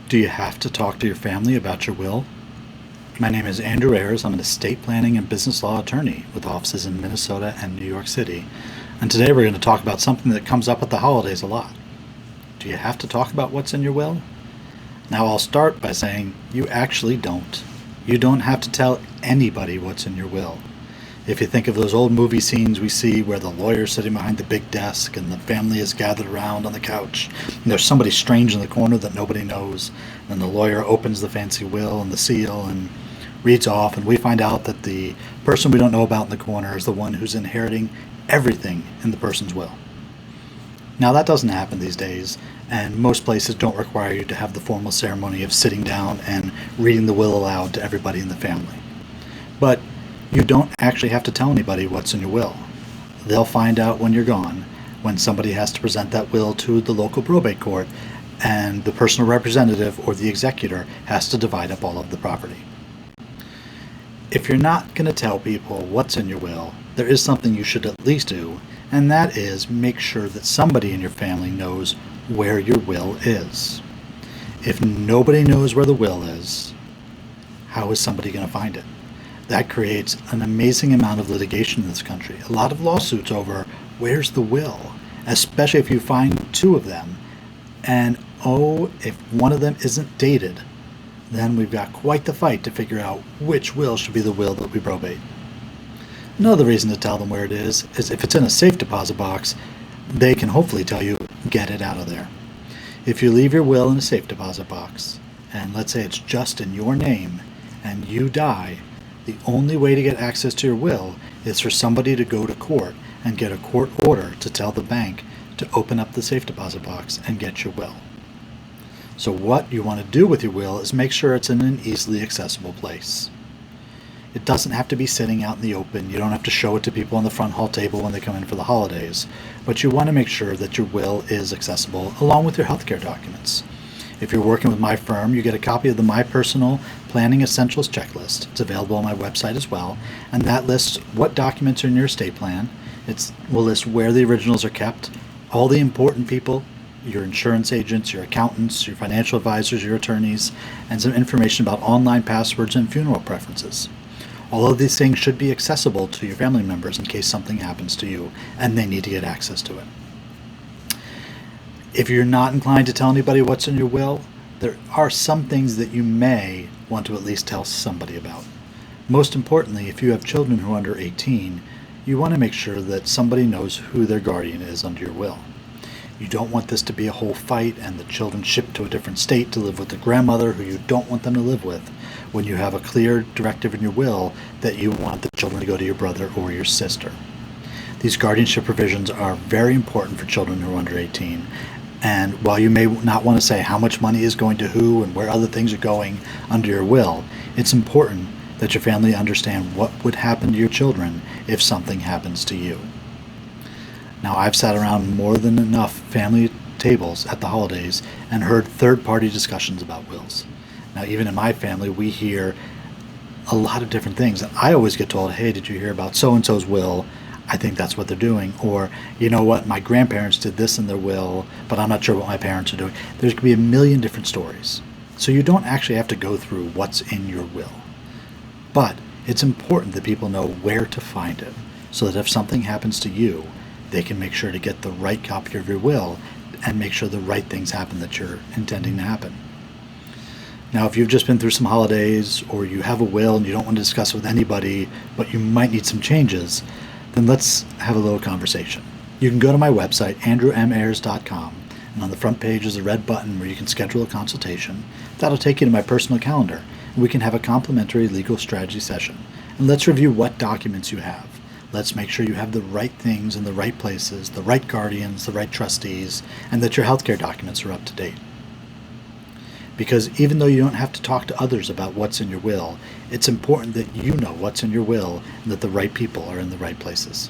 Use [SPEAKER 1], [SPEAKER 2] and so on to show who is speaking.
[SPEAKER 1] Do you have to talk to your family about your will? My name is Andrew Ayers. I'm an estate planning and business law attorney with offices in Minnesota and New York City. And today we're going to talk about something that comes up at the holidays a lot. Do you have to talk about what's in your will? Now I'll start by saying you actually don't. You don't have to tell anybody what's in your will. If you think of those old movie scenes we see where the lawyer's sitting behind the big desk and the family is gathered around on the couch, and there's somebody strange in the corner that nobody knows, and the lawyer opens the fancy will and the seal and reads off, and we find out that the person we don't know about in the corner is the one who's inheriting everything in the person's will. Now that doesn't happen these days, and most places don't require you to have the formal ceremony of sitting down and reading the will aloud to everybody in the family. But you don't actually have to tell anybody what's in your will. They'll find out when you're gone, when somebody has to present that will to the local probate court, and the personal representative or the executor has to divide up all of the property. If you're not going to tell people what's in your will, there is something you should at least do, and that is make sure that somebody in your family knows where your will is. If nobody knows where the will is, how is somebody going to find it? That creates an amazing amount of litigation in this country. A lot of lawsuits over where's the will, especially if you find two of them. And if one of them isn't dated, then we've got quite the fight to figure out which will should be the will that we probate. Another reason to tell them where it is if it's in a safe deposit box, they can hopefully tell you, get it out of there. If you leave your will in a safe deposit box, and let's say it's just in your name, and you die, the only way to get access to your will is for somebody to go to court and get a court order to tell the bank to open up the safe deposit box and get your will. So what you want to do with your will is make sure it's in an easily accessible place. It doesn't have to be sitting out in the open. You don't have to show it to people on the front hall table when they come in for the holidays. But you want to make sure that your will is accessible along with your healthcare documents. If you're working with my firm, you get a copy of the My Personal Planning Essentials Checklist. It's available on my website as well, and that lists what documents are in your estate plan. It will list where the originals are kept, all the important people, your insurance agents, your accountants, your financial advisors, your attorneys, and some information about online passwords and funeral preferences. All of these things should be accessible to your family members in case something happens to you and they need to get access to it. If you're not inclined to tell anybody what's in your will, there are some things that you may want to at least tell somebody about. Most importantly, if you have children who are under 18, you want to make sure that somebody knows who their guardian is under your will. You don't want this to be a whole fight and the children shipped to a different state to live with the grandmother who you don't want them to live with, when you have a clear directive in your will that you want the children to go to your brother or your sister. These guardianship provisions are very important for children who are under 18. And while you may not want to say how much money is going to who and where other things are going under your will, it's important that your family understand what would happen to your children if something happens to you. Now, I've sat around more than enough family tables at the holidays and heard third-party discussions about wills. Now, even in my family, we hear a lot of different things. And I always get told, hey, did you hear about so-and-so's will? I think that's what they're doing. Or, you know what, my grandparents did this in their will, but I'm not sure what my parents are doing. There's going to be a million different stories. So you don't actually have to go through what's in your will. But it's important that people know where to find it, so that if something happens to you, they can make sure to get the right copy of your will and make sure the right things happen that you're intending to happen. Now, if you've just been through some holidays, or you have a will and you don't want to discuss it with anybody, but you might need some changes, then let's have a little conversation. You can go to my website, andrewmayers.com, and on the front page is a red button where you can schedule a consultation. That'll take you to my personal calendar, and we can have a complimentary legal strategy session. And let's review what documents you have. Let's make sure you have the right things in the right places, the right guardians, the right trustees, and that your healthcare documents are up to date. Because even though you don't have to talk to others about what's in your will, it's important that you know what's in your will and that the right people are in the right places.